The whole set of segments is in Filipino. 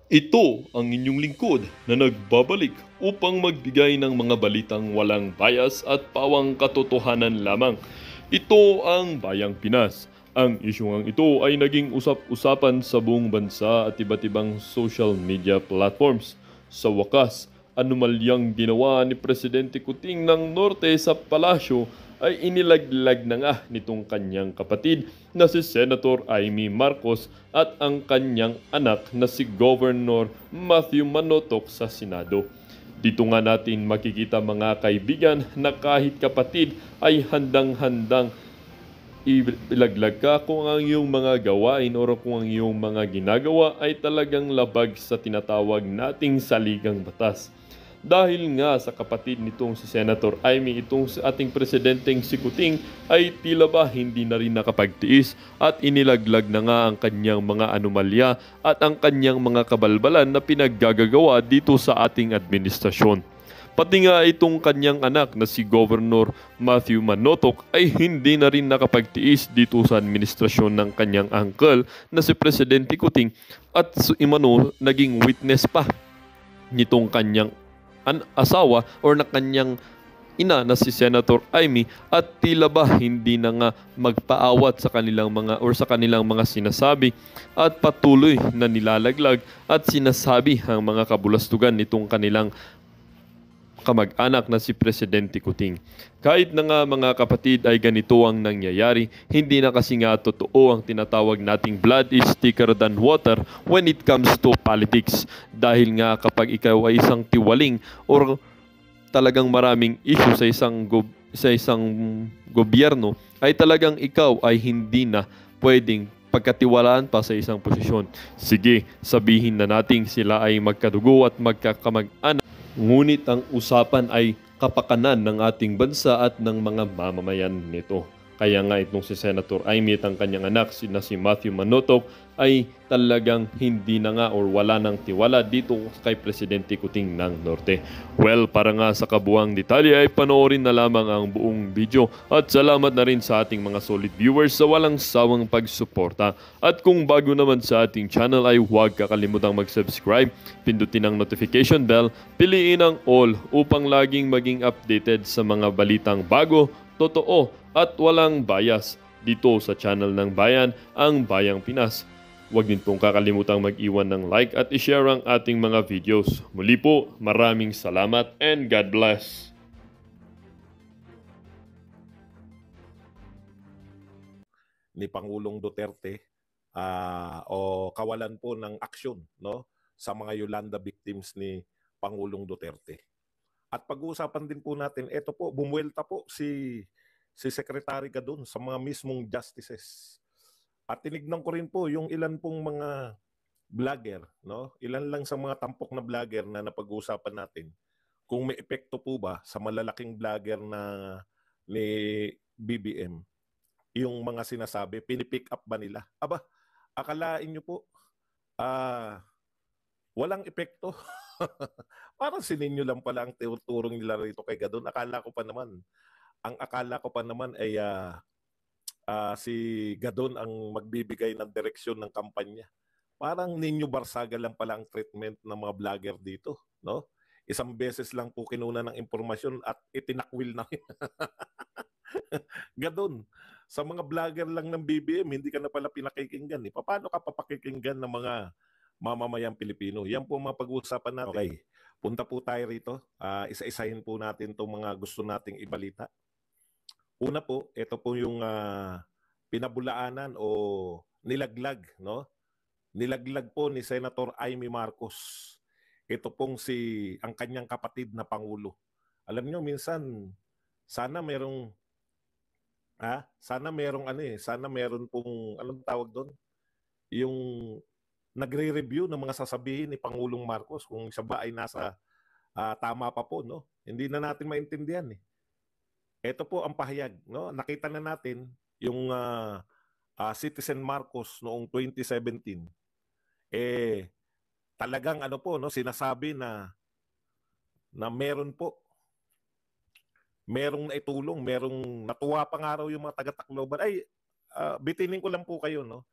Ito ang inyong lingkod na nagbabalik upang magbigay ng mga balitang walang bias at pawang katotohanan lamang. Ito ang Bayang Pinas. Ang isyung ito ay naging usap-usapan sa buong bansa at iba't ibang social media platforms. Sa wakas, anomalyang ginawa ni Presidente Kuting ng Norte sa palasyo ay inilaglag na nga nitong kanyang kapatid na si Senator Amy Marcos at ang kanyang anak na si Governor Matthew Manotoc sa Senado. Dito nga natin makikita mga kaibigan na kahit kapatid ay handang-handang ilaglag ka kung ang iyong mga gawain o kung ang iyong mga ginagawa ay talagang labag sa tinatawag nating saligang batas. Dahil nga sa kapatid nitong si Senator Amy, itong ating presidenteng si Kuting ay tila ba hindi na rin nakapagtiis at inilaglag na nga ang kanyang mga anomalya at ang kanyang mga kabalbalan na pinaggagawa dito sa ating administrasyon. Pati nga itong kanyang anak na si Governor Matthew Manotoc ay hindi na rin nakapagtiis dito sa administrasyon ng kanyang uncle na si Presidente Kuting at imano naging witness pa nitong kanyang asawa or na kanyang ina na si Senator Amy at tila ba hindi na nga magpaawat sa kanilang mga sinasabi at patuloy na nilalaglag at sinasabi ang mga kabulastugan nitong kanilang kamag-anak na si Presidente Kuting. Kahit na nga mga kapatid ay ganito ang nangyayari, hindi na kasi nga totoo ang tinatawag nating blood is thicker than water when it comes to politics. Dahil nga kapag ikaw ay isang tiwaling or talagang maraming issue sa isang gobyerno, ay talagang ikaw ay hindi na pwedeng pagkatiwalaan pa sa isang posisyon. Sige, sabihin na nating sila ay magkadugo at magkakamag-anak. Ngunit ang usapan ay kapakanan ng ating bansa at ng mga mamamayan nito. Kaya nga itong si Senator Amy at ang kanyang anak na si Matthew Manotoc ay talagang hindi na nga or wala ng tiwala dito kay Presidente Kuting ng Norte. Well, para nga sa kabuang detalye ay panoorin na lamang ang buong video at salamat na rin sa ating mga solid viewers sa walang sawang pagsuporta. At kung bago naman sa ating channel ay huwag kakalimutang mag-subscribe, pindutin ang notification bell, piliin ang all upang laging maging updated sa mga balitang bago, totoo at walang bias dito sa channel ng Bayan, ang Bayang Pinas. Huwag din pong kakalimutang mag-iwan ng like at i-share ang ating mga videos. Muli po, maraming salamat and God bless. Ni Pangulong Duterte o kawalan po ng aksyon, no, sa mga Yolanda victims ni Pangulong Duterte. At pag-uusapan din po natin, ito po, bumuelta po si Secretary Gadon sa mga mismong justices. At tinignan ko rin po yung ilan pong mga vlogger, no? Ilan lang sa mga tampok na vlogger na napag-uusapan natin. Kung may epekto po ba sa malalaking vlogger na ni BBM, yung mga sinasabi, pinipick up ba nila? Aba, akalain nyo po, walang epekto. Parang sininyo lang pala ang turong nila rito kay Gadon. Akala ko pa naman ay si Gadon ang magbibigay ng direksyon ng kampanya. Parang Ninyo Barsaga lang pala ang treatment ng mga vlogger dito, no? Isang beses lang po kinuna ng impormasyon at itinakwil na. Gadon, sa mga vlogger lang ng BBM, hindi ka na pala pinakikinggan. Eh. Paano ka papakikinggan ng mga mamamayang Pilipino? Yan po mga pag-uusapan natin. Okay, punta po tayo rito. Isa-isahin po natin itong mga gusto nating ibalita. Una po, ito po yung pinabulaanan o nilaglag, no? Nilaglag po ni Senator Amy Marcos. Ito pong ang kanyang kapatid na Pangulo. Alam nyo, minsan, sana merong sana meron pong, anong tawag doon? Yung nagre-review ng mga sasabihin ni Pangulong Marcos kung siya ba ay nasa tama pa po, no? Hindi na natin maintindihan eh. Ito po ang pahayag, no? Nakita na natin yung Citizen Marcos noong 2017. Talagang ano po, no, sinasabi na merong naitulong, merong natuwa pang araw yung mga taga-Tacloban. Ay, bitinin ko lang po kayo, no.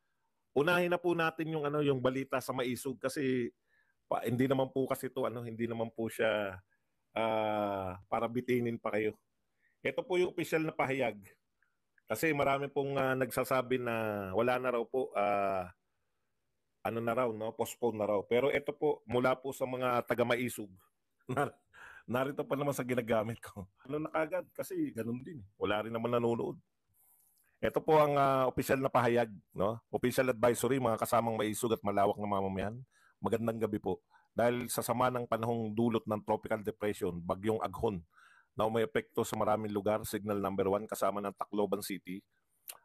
Unahin na po natin yung balita sa Maisog kasi Hindi naman po kasi ito, hindi naman po siya para bitinin pa kayo. Ito po yung official na pahayag. Kasi marami pong nagsasabi na wala na raw po, ano na raw, no? Postpone na raw. Pero ito po, mula po sa mga taga-maisog, narito pa naman sa ginagamit ko. Ano na kagad? Kasi ganun din. Wala rin naman nanonood. Ito po ang official na pahayag, no? Official advisory, mga kasamang maisog at malawak na mamamayan. Magandang gabi po. Dahil sa sama ng panahong dulot ng tropical depression, bagyong Aghon, na may epekto sa maraming lugar, signal number 1 kasama ng Tacloban City,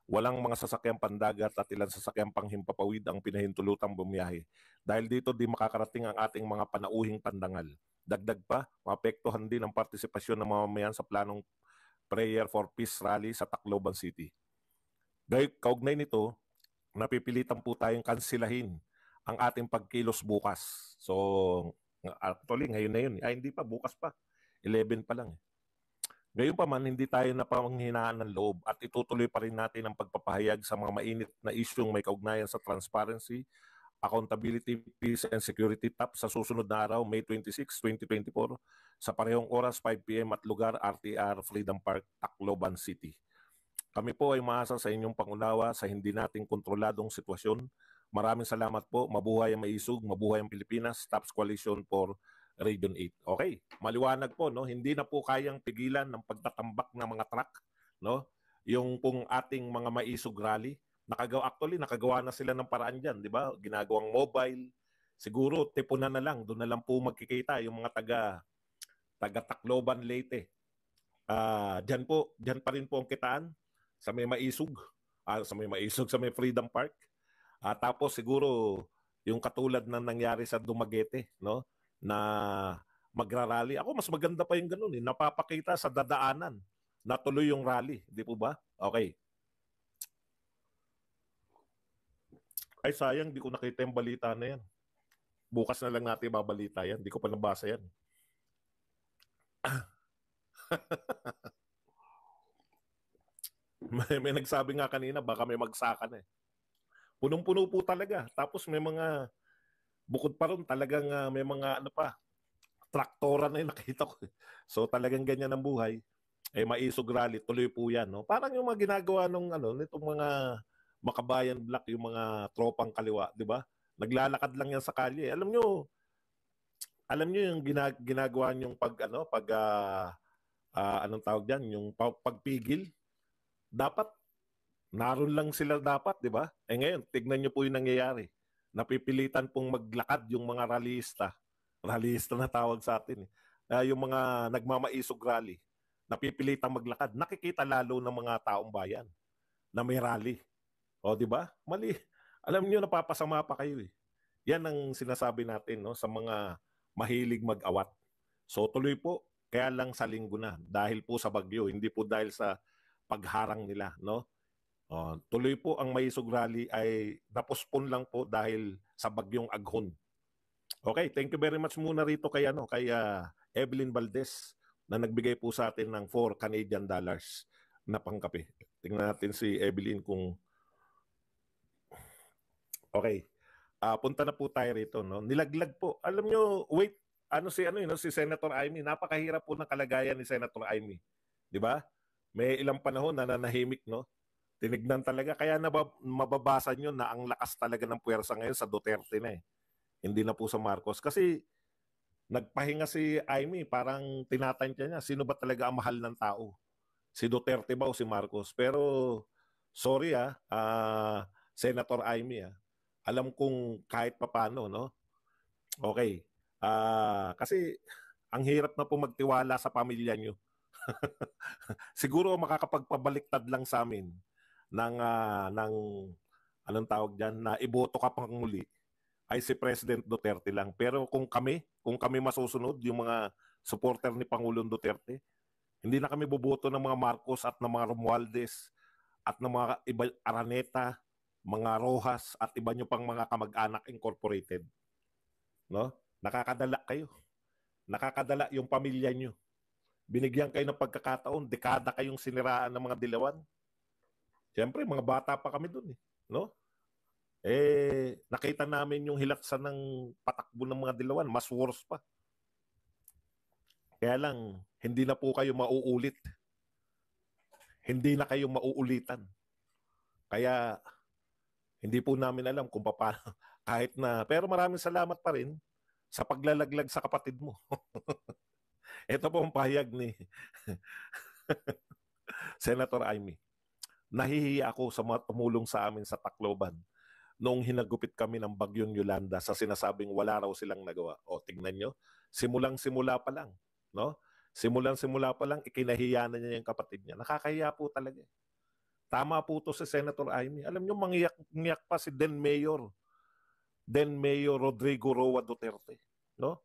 walang mga sasakyang pandagat at ilang sasakyang panghimpapawid ang pinahintulutang bumiyahe. Dahil dito di makakarating ang ating mga panauhing pandangal. Dagdag pa, maapektuhan din ang partisipasyon ng mamamayan sa planong Prayer for Peace Rally sa Tacloban City. Kaugnay nito, napipilitan po tayong kansilahin ang ating pagkilos bukas. So, actually, ngayon na yun. Ay, hindi pa, bukas pa. 11 pa lang. Ngayon pa man, hindi tayo napanghinaan ng loob at itutuloy pa rin natin ang pagpapahayag sa mga mainit na isyong may kaugnayan sa transparency, accountability, peace, and security top sa susunod na araw, May 26, 2024, sa parehong oras, 5 p.m. at lugar RTR Freedom Park, Tacloban City. Kami po ay maasa sa inyong pangunawa sa hindi nating kontroladong sitwasyon. Maraming salamat po. Mabuhay ang maisog, mabuhay ang Pilipinas. TAPS Coalition for Region 8. Okay, maliwanag po, no? Hindi na po kayang pigilan ng pagtatambak ng mga truck, no? Yung pong ating mga maisog rally. Nakagawa na sila ng paraan diyan, di ba? Ginagawang mobile. Siguro tipunan na lang, doon na lang po magkikita yung mga taga Tacloban Leyte. Diyan pa rin po ang kitaan sa may maisog, sa may Freedom Park. Tapos siguro yung katulad ng nangyari sa Dumaguete, no? Na magrarally. Ako mas maganda pa yung ganun eh. Napapakita sa dadaanan na tuloy yung rally, di po ba? Okay. Ay sayang, di ko nakita yung balita na yan. Bukas na lang natin babalita yan. Di ko pa nabasa yan. may nagsabi nga kanina, baka may magsakan eh. Punong-puno po talaga. Tapos may mga, bukod pa ron, talagang may mga traktora na yung nakita ko. So talagang ganyan ang buhay. Maisog rally, tuloy po yan. No? Parang yung mga ginagawa nitong mga Makabayan Black, yung mga tropang kaliwa, di ba? Naglalakad lang yan sa kalye. Alam nyo yung ginagawa yung anong tawag diyan, yung pagpigil. Dapat naroon lang sila dapat, di ba? Ngayon, tignan nyo po yung nangyayari. Napipilitan pong maglakad yung mga rallyista. Rallyista na tawag sa atin. Yung mga nagmamaisog rally. Napipilitan maglakad. Nakikita lalo ng mga taong bayan na may rally. O, di ba? Mali. Alam nyo, napapasama pa kayo eh. Yan ang sinasabi natin, no, sa mga mahilig mag-awat. So, tuloy po. Kaya lang sa linggo na. Dahil po sa bagyo. Hindi po dahil sa pagharang nila, no? Tuloy po ang Maisog Rally ay napospon lang po dahil sa bagyong Aghon. Okay, thank you very much muna rito kay Evelyn Valdez na nagbigay po sa atin ng 4 Canadian dollars na pangkape. Tingnan natin si Evelyn kung okay. Punta na po tayo rito, no. Nilaglag po. Alam nyo, wait, si Senator Amy, napakahirap po ng kalagayan ni Senator Amy. 'Di ba? May ilang panahon na nanahimik, no? Tinignan talaga. Kaya mababasa nyo na ang lakas talaga ng puwersa ngayon sa Duterte na eh. Hindi na po sa Marcos. Kasi nagpahinga si Amy, parang tinatansya niya, sino ba talaga ang mahal ng tao? Si Duterte ba o si Marcos? Pero, sorry Senator Amy alam kong kahit papano, no? Okay. Kasi, ang hirap na po magtiwala sa pamilya nyo. Siguro makakapagpabaliktad lang sa amin ng anong tawag diyan na iboto ka pang muli ay si President Duterte lang. Pero kung kami masusunod yung mga supporter ni Pangulong Duterte, hindi na kami boboto ng mga Marcos at ng mga Romualdez at ng mga iba, Araneta, mga Rojas at iba nyo pang mga kamag-anak incorporated. No? Nakakadala kayo. Nakakadala yung pamilya nyo. Binigyan kayo ng pagkakataon, dekada kayong siniraan ng mga dilawan. Siyempre, mga bata pa kami dun eh. No? Nakita namin yung hilaksan ng patakbo ng mga Dilawan, mas worse pa. Kaya lang, hindi na po kayo mauulit. Hindi na kayo mauulitan. Kaya, hindi po namin alam kung paano, kahit na, pero maraming salamat pa rin sa paglalaglag sa kapatid mo. Ito po ang pahayag ni Senator Amy. Nahihiya ako sa mga tumulong sa amin sa Tacloban noong hinagupit kami ng bagyong Yolanda sa sinasabing wala raw silang nagawa. O, tignan nyo, simulang-simula pa lang, no? Simulang-simula pa lang, ikinahiya na niya yung kapatid niya. Nakakahiya po talaga. Tama po to si Senator Amy. Alam nyo, mangyak pa si then Mayor Rodrigo Roa Duterte, no?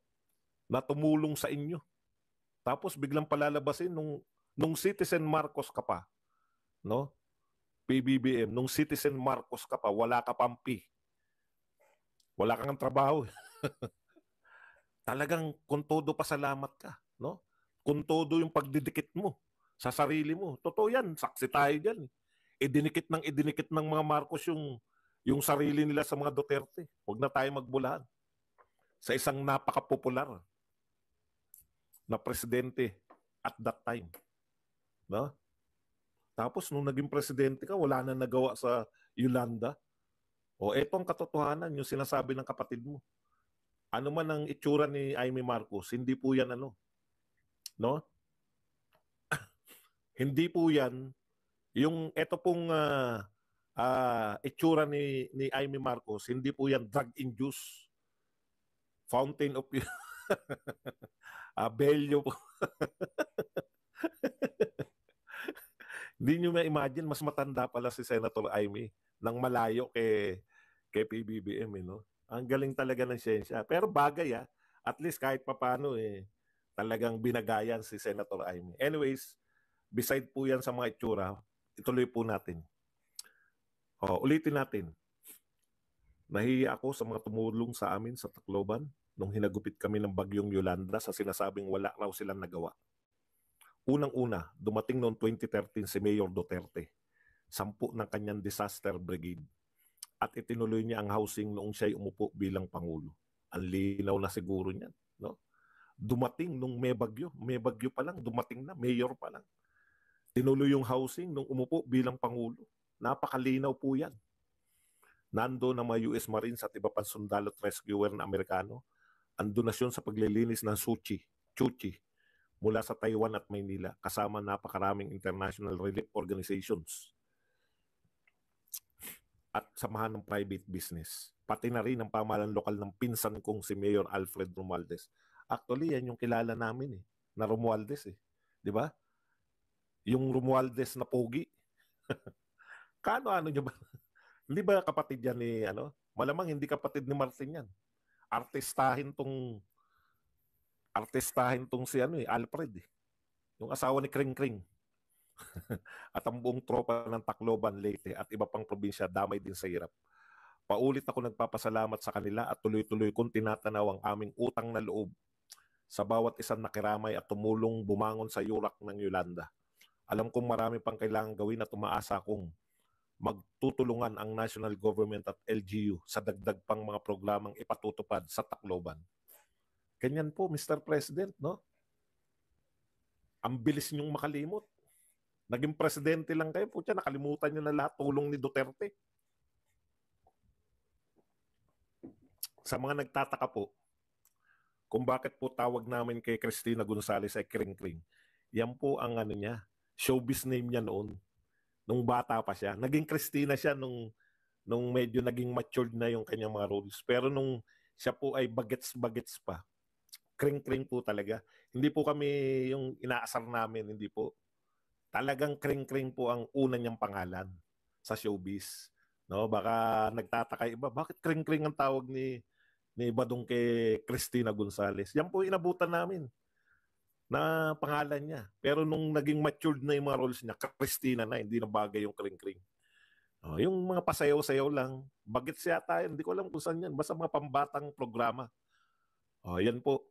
Na tumulong sa inyo. Tapos biglang palalabasin nung Citizen Marcos ka pa, no? PBBM, nung Citizen Marcos ka pa, wala ka pampi. Wala kang trabaho. Talagang kung todo pasalamat ka, no? Kung todo yung pagdidikit mo sa sarili mo. Totoo yan, saksi tayo dyan. Idinikit ng mga Marcos yung sarili nila sa mga Duterte. Huwag na tayo magbulahan. Sa isang napaka-popular na presidente at that time. No? Tapos nung naging presidente ka, wala na nagawa sa Yolanda. O eto ang katotohanan, yung sinasabi ng kapatid mo. Ano man ang itsura ni Amy Marcos, hindi po yan no? Hindi po yan yung eto pong itsura ni Amy Marcos, hindi po yan drug-induced. Fountain of Bello po. Hindi nyo ma-imagine, mas matanda pala si Senator Amy nang malayo kay PBBM, no? Ang galing talaga ng siyensya. Pero bagay, at least kahit papano, talagang binagayan si Senator Amy. Anyways, beside po yan sa mga itsura, ituloy po natin. Ulitin natin. Nahiya ako sa mga tumulong sa amin sa Tacloban nung hinagupit kami ng bagyong Yolanda sa sinasabing wala raw silang nagawa. Unang-una, dumating noong 2013 si Mayor Duterte, 10 ng kanyang disaster brigade, at itinuloy niya ang housing noong siya'y umupo bilang Pangulo. Ang linaw na siguro niyan, no? Dumating nung may bagyo pa lang, dumating na, mayor pa lang. Tinuloy yung housing nung umupo bilang Pangulo. Napakalinaw po yan. Nando ng mga US Marines at iba pang sundalo at rescuer na Amerikano ang donasyon sa paglilinis ng Chuchi, mula sa Taiwan at Maynila, kasama napakaraming international relief organizations at samahan ng private business. Pati na rin ang pamahalaan lokal ng pinsan kong si Mayor Alfred Romualdez. Actually, yan yung kilala namin na Romualdez Di ba? Yung Romualdez na pogi. Ano nyo ba? Hindi ba kapatid yan ni Malamang hindi kapatid ni Martin yan. Artistahin tong si Alfred yung asawa ni Kring Kring. At ang buong tropa ng Tacloban, Leyte at iba pang probinsya damay din sa hirap. Paulit ako nagpapasalamat sa kanila at tuloy-tuloy kong tinatanaw ang aming utang na loob sa bawat isang nakiramay at tumulong bumangon sa yurak ng Yolanda. Alam kong marami pang kailangan gawin at umaasa kong magtutulungan ang national government at LGU sa dagdag pang mga programang ipatutupad sa Tacloban. Ganyan po, Mr. President, no? Ang bilis niyong makalimot. Naging presidente lang kayo, putya, nakalimutan niyo na lahat tulong ni Duterte. Sa mga nagtataka po, kung bakit po tawag namin kay Cristina Gonzales ay Kring Kring, yan po ang niya, showbiz name niya noon. Nung bata pa siya. Naging Cristina siya nung medyo naging matured na yung kanyang mga roles. Pero nung siya po ay bagets-bagets pa, Kring-Kring po talaga. Hindi po kami yung inaasar namin, hindi po. Talagang Kring-Kring po ang una niyang pangalan sa showbiz. No, baka nagtataka iba, bakit Kring-Kring ang tawag ni Badong kay Cristina Gonzales? Yan po inabutan namin na pangalan niya. Pero nung naging matured na yung mga roles niya, Cristina na, hindi na bagay yung Kring-Kring. Yung mga pasayaw-sayaw lang, bagets yata yun, hindi ko alam kung saan yan. Basta mga pambatang programa. Yan po.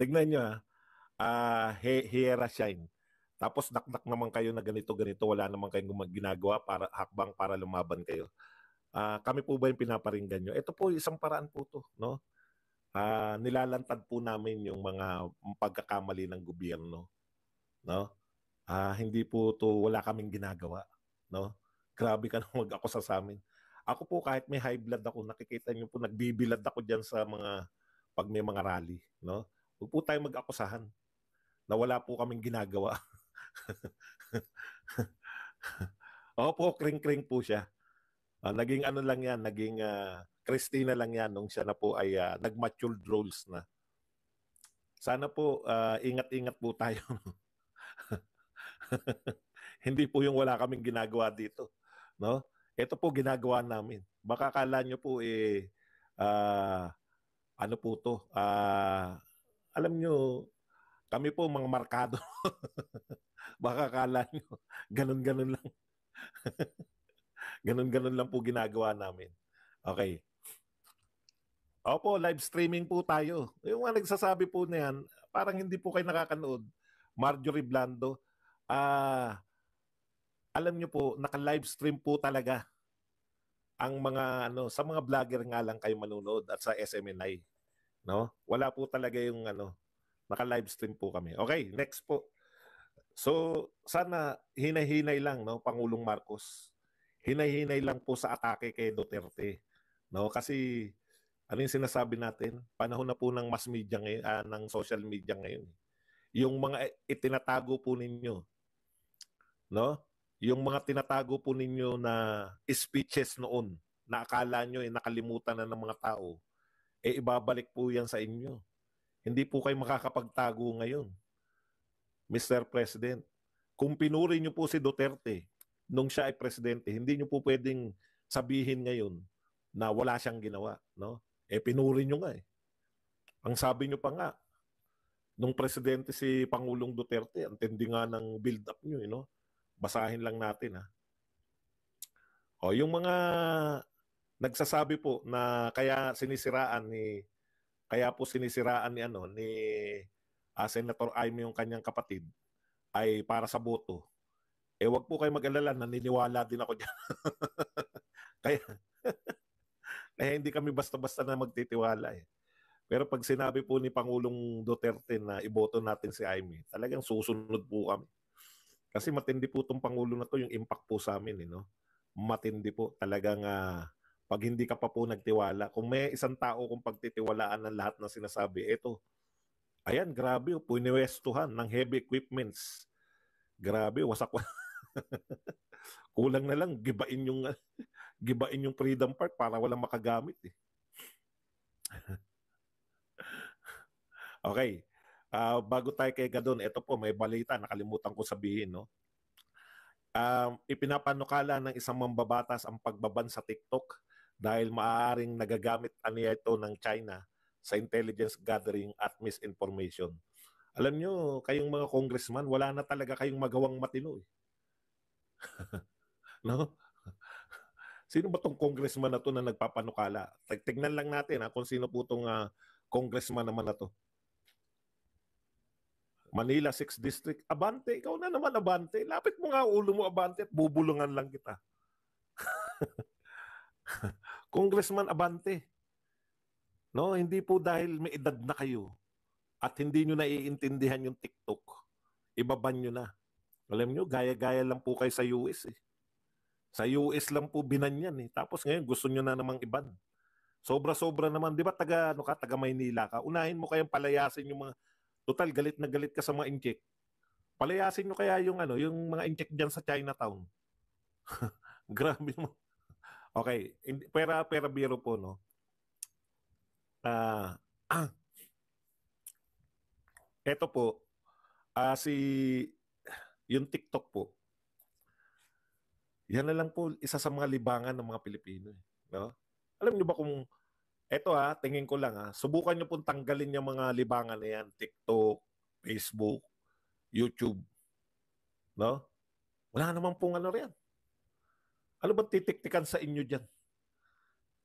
Tignan nyo Hiera Shine. Tapos dakdak naman kayo na ganito-ganito, wala naman kayong ginagawa para hakbang para lumaban kayo. Kami po ba yung pinaparinggan nyo? Ito po, isang paraan po to, no? Nilalantad po namin yung mga pagkakamali ng gobyerno, no? Hindi po to, wala kaming ginagawa, no? Grabe ka na mag-akusa sa amin. Ako po kahit may high blood ako, nakikita niyo po nagbibilad ako diyan sa mga pag may mga rally, no? Huwag po tayong mag-akusahan na wala po kaming ginagawa. Opo, kring-kring po siya. Naging ano lang yan, naging Christina lang yan nung siya na po ay nag-matured roles na. Sana po ingat-ingat po tayo. Hindi po yung wala kaming ginagawa dito, no? Ito po ginagawa namin. Baka akala nyo po ano po to? Alam nyo, kami po mga markado. Baka akala nyo, ganun-ganun lang. Ganun-ganun lang po ginagawa namin. Okay. Opo, live streaming po tayo. Yung mga nagsasabi po na yan, parang hindi po kayo nakakanood. Marjorie Blando, alam nyo po, naka-live stream po talaga ang mga sa mga vlogger nga lang kayo manunood at sa SMNI, no? Wala po talaga yung naka-live stream po kami. Okay, next po. So, sana hinay-hinay lang, no, Pangulong Marcos. Hinay-hinay lang po sa atake kay Duterte, no? Kasi ano yung sinasabi natin? Panahon na po ng mass media ngayon, ng social media ngayon. Yung mga itinatago po ninyo, no? Yung mga tinatago po ninyo na speeches noon, na akala nyo nakalimutan na ng mga tao, ibabalik po yan sa inyo. Hindi po kayo makakapagtago ngayon, Mr. President. Kung pinuri nyo po si Duterte nung siya ay presidente, hindi nyo po pwedeng sabihin ngayon na wala siyang ginawa, no? Pinuri nyo nga eh. Ang sabi nyo pa nga, nung presidente si Pangulong Duterte, ang tindi nga ng build-up nyo, no? Basahin lang natin, ha. Yung mga nagsasabi po na kaya po sinisiraan ni Senator Amy yung kanyang kapatid ay para sa boto. Wag po kayo mag-alala, naniniwala din ako diyan. kaya kaya hindi kami basta-basta na magtitiwala eh. Pero pag sinabi po ni Pangulong Duterte na iboto natin si Amy, talagang susunod po kami. Kasi matindi po itong Pangulo na to, yung impact po sa amin, no? Matindi po. Talagang pag hindi ka pa po nagtiwala, kung may isang tao kung pagtitiwalaan ng lahat ng sinasabi, eto, ayan, grabe, puniwestuhan ng heavy equipments. Grabe, wasak. Kulang na lang, gibain yung Freedom Park para walang makagamit eh. Okay. Bago tayo kay Gadon, ito po, may balita, nakalimutan ko sabihin, no? Ipinapanukala ng isang mambabatas ang pagbaban sa TikTok dahil maaaring nagagamit aniya ito ng China sa intelligence gathering at misinformation. Alam nyo, kayong mga congressman, wala na talaga kayong magawang matino. Eh. No? Sino ba tong congressman na to na nagpapanukala? Tignan lang natin kung sino po tong congressman naman na to. Manila 6th District. Abante, ikaw na naman Abante. Lapit mo nga ulo mo Abante at bubulungan lang kita. Congressman Abante. No, hindi po dahil may edad na kayo at hindi nyo naiintindihan yung TikTok. Ibaban nyo na. Alam nyo, gaya-gaya lang po kayo sa US eh. Sa US lang po binanyan eh. Tapos ngayon gusto nyo na namang iban. Sobra-sobra naman. Di ba taga Maynila ka? Unahin mo kayang palayasin yung mga total, galit na galit ka sa mga incheck. Palayasin nyo kaya yung mga incheck dyan sa Chinatown. Grabe mo. Okay, pera biro po, no? Eto po, yung TikTok po. Yan na lang po, isa sa mga libangan ng mga Pilipino. No? Alam nyo ba kung eto tingin ko lang subukan nyo pong tanggalin yung mga libangan na yan, TikTok, Facebook, YouTube. No? Wala naman pong riyan. Ano ba titiktikan sa inyo dyan?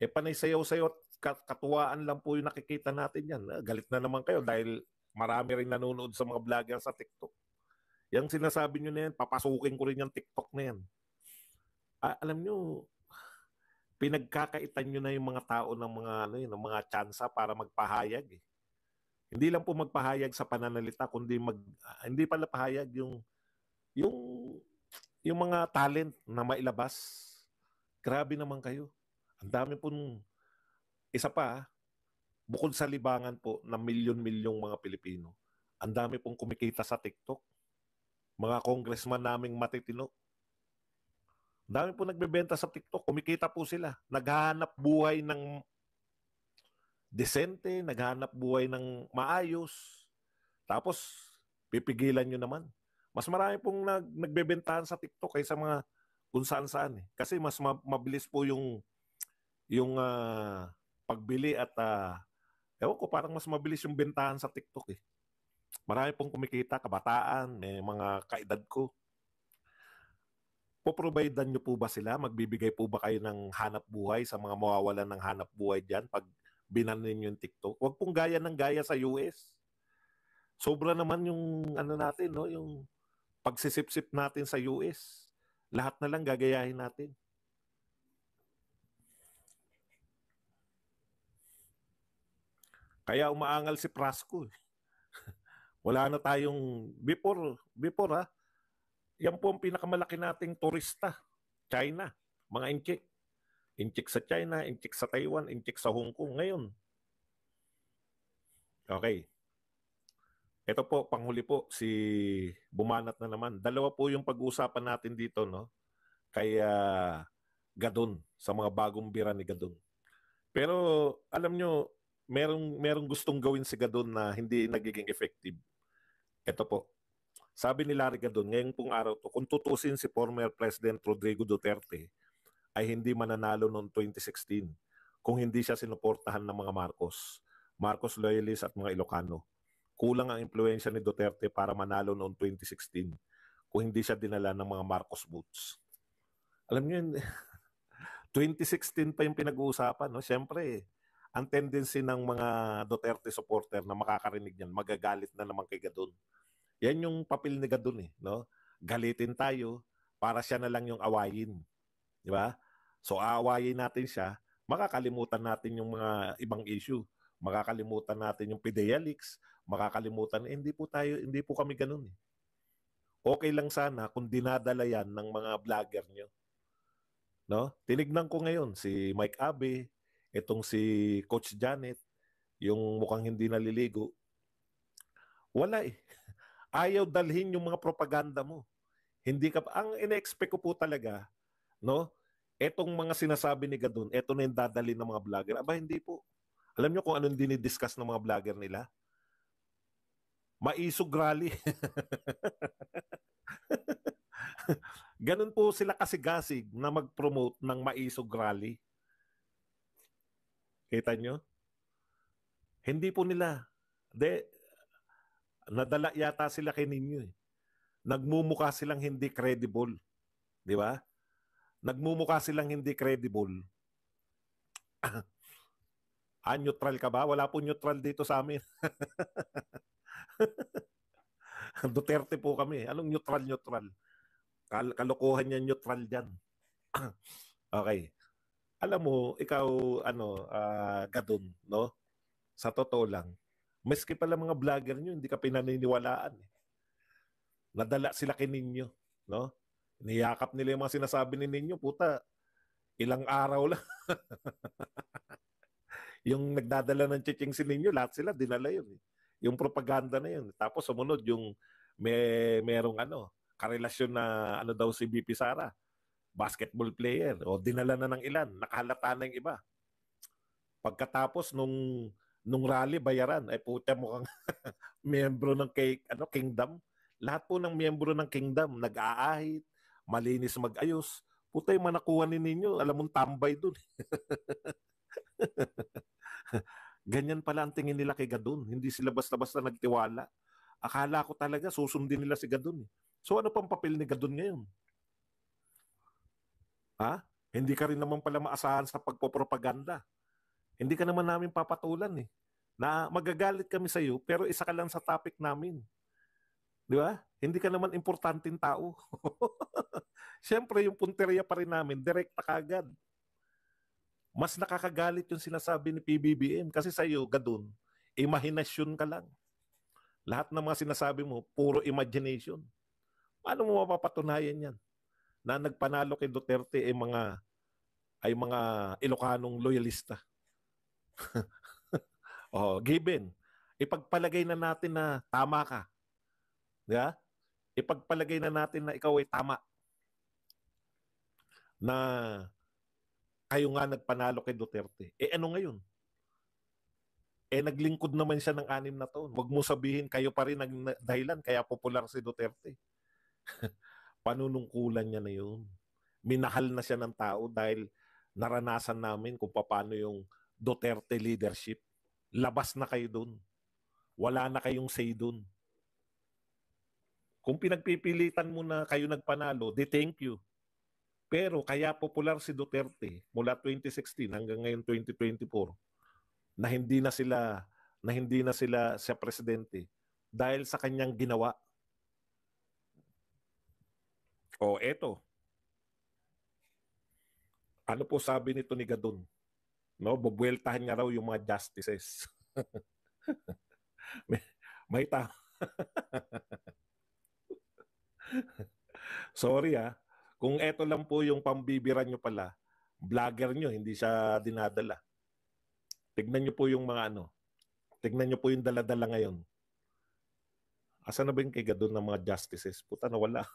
Panay sayaw-sayaw at katuwaan lang po yung nakikita natin yan. Galit na naman kayo dahil marami rin nanonood sa mga vlogger sa TikTok. Yung sinasabi nyo na yan, papasukin ko rin yung TikTok na yan. Alam nyo, pinagkakaitan nyo na yung mga tao ng mga ano yun, ng mga tsansa para magpahayag eh. Hindi lang po magpahayag sa pananalita kundi hindi pala pahayag yung yung mga talent na mailabas. Grabe naman kayo. Ang dami pong isa pa, bukod sa libangan po ng milyon-milyong mga Pilipino, ang dami pong kumikita sa TikTok. Mga congressman naming matitino. Ang dami po nagbebenta sa TikTok. Kumikita po sila. Naghahanap buhay ng desente, naghahanap buhay ng maayos. Tapos, pipigilan nyo naman. Mas marami pong nagbebentahan sa TikTok kaysa mga kung saan-saan. Eh. Kasi mas mabilis po yung pagbili at ewan ko, parang mas mabilis yung bentahan sa TikTok eh. Marami pong kumikita, kabataan, may mga kaedad ko. Poprovidean nyo po ba sila? Magbibigay po ba kayo ng hanap buhay sa mga mawawalan ng hanap buhay dyan pag binanin yung TikTok? Huwag pong gaya ng gaya sa US. Sobra naman yung ano natin, no? Yung pagsisip-sip natin sa US. Lahat na lang gagayahin natin. Kaya umaangal si Prasco. Wala na tayong before ha. Yan po ang pinakamalaki nating turista. China, mga inchik. Inchik sa China, inchik sa Taiwan, inchik sa Hong Kong. Ngayon, okay. Ito po, panghuli po, si bumanat na naman. Dalawa po yung pag-uusapan natin dito, no? Kaya Gadon, sa mga bagong bira ni Gadon. Pero alam nyo, merong gustong gawin si Gadon na hindi nagiging effective. Ito po. Sabi ni Larry Gadon, ngayong pong araw to, kung tutusin si former President Rodrigo Duterte ay hindi mananalo noong 2016 kung hindi siya sinuportahan ng mga Marcos loyalists at mga Ilocano. Kulang ang impluensya ni Duterte para manalo noong 2016 kung hindi siya dinala ng mga Marcos votes. Alam niyo yun, 2016 pa yung pinag-uusapan. No? Siyempre, ang tendency ng mga Duterte supporter na makakarinig niyan, magagalit na naman kay Gadon. Yan yung papel ni Gadon eh, no? Galitin tayo para siya na lang yung awayin. Di ba? So aawayin natin siya, makakalimutan natin yung mga ibang issue. Makakalimutan natin yung PDEA leaks, makakalimutan hindi po kami ganun eh. Okay lang sana kung dinadala yan ng mga vlogger nyo. No? Tinignan ko ngayon si Mike Abe, itong si Coach Janet, yung mukhang hindi naliligo. Wala eh. Ayaw dalhin yung mga propaganda mo. Hindi ka ang ina-expect ko po talaga, no? Etong mga sinasabi ni Gadon, eto na yung dadalhin ng mga vlogger. Aba, hindi po. Alam niyo kung anong dinidiscuss ng mga vlogger nila? Maisog rally. Ganun po sila kasigasig na mag-promote ng maisog rally. Kita nyo? Hindi po nila. Nadala yata sila kay Ninyo eh. Nagmumukha silang hindi credible. Di ba? Nagmumukha silang hindi credible. Neutral ka ba? Wala po neutral dito sa amin. Duterte po kami. Anong neutral? Kalokohan yan neutral dyan. Okay. Alam mo, ikaw, Gadon, no? Sa totoo lang, maski pala mga vlogger nyo, hindi ka pinaniniwalaan. Eh. Nadala sila kay Ninyo, no? Niyakap nila yung mga sinasabi ni Ninyo, puta, ilang araw lang. Yung nagdadala ng chiching si Ninyo, lahat sila, dinala yun. Eh. Yung propaganda na yun. Tapos sumunod, yung merong karelasyon na daw si BP Sara, basketball player, o dinala na ng ilan, nakahalata na yung iba. Pagkatapos nung rally bayaran ay puta mukhang miyembro ng Kingdom. Lahat po ng miyembro ng Kingdom nag-aahit, malinis mag-ayos. Puta yung manakuha ni Ninyo, alam mong tambay dun. Ganyan pala ang tingin nila kay Gadon. Hindi sila basta-basta nagtiwala. Akala ko talaga susundin nila si Gadon. So ano pang papel ni Gadon ngayon? Ha? Hindi ka rin naman pala maasahan sa pagpopropaganda. Hindi ka naman namin papatulan na magagalit kami sa iyo pero isa ka lang sa topic namin. Di ba? Hindi ka naman importanteng tao. Siyempre, yung punteriya pa rin namin, direkta kagad. Mas nakakagalit yung sinasabi ni PBBM kasi sa'yo, gadun, imahinasyon ka lang. Lahat ng mga sinasabi mo, puro imagination. Paano mo mapapatunayan yan? Na nagpanalo kay Duterte ay mga Ilocanong loyalista. Oh, given. Ipagpalagay na natin na tama ka. Yeah? Ipagpalagay na natin na ikaw ay tama. Na kayo nga nagpanalo kay Duterte. Ano ngayon? Naglingkod naman siya ng 6 na taon. Huwag mo sabihin kayo pa rin ang dahilan kaya popular si Duterte. Panunungkulan niya na yun. Minahal na siya ng tao dahil naranasan namin kung paano yung Duterte leadership. Labas na kayo dun. Wala na kayong say dun. Kung pinagpipilitan mo na kayo nagpanalo, di thank you. Pero kaya popular si Duterte mula 2016 hanggang ngayon 2024 na hindi na sila sa presidente dahil sa kanyang ginawa. O eto, ano po sabi nito ni Gadon? No, bubueltahan nga raw yung mga justices. may, may ta. Sorry kung eto lang po yung pambibira nyo pala, vlogger nyo, hindi siya dinadala. Tignan nyo po yung mga tignan nyo po yung daladala ngayon. Asa na ba yung kay Gadon ng mga justices? Puta na wala.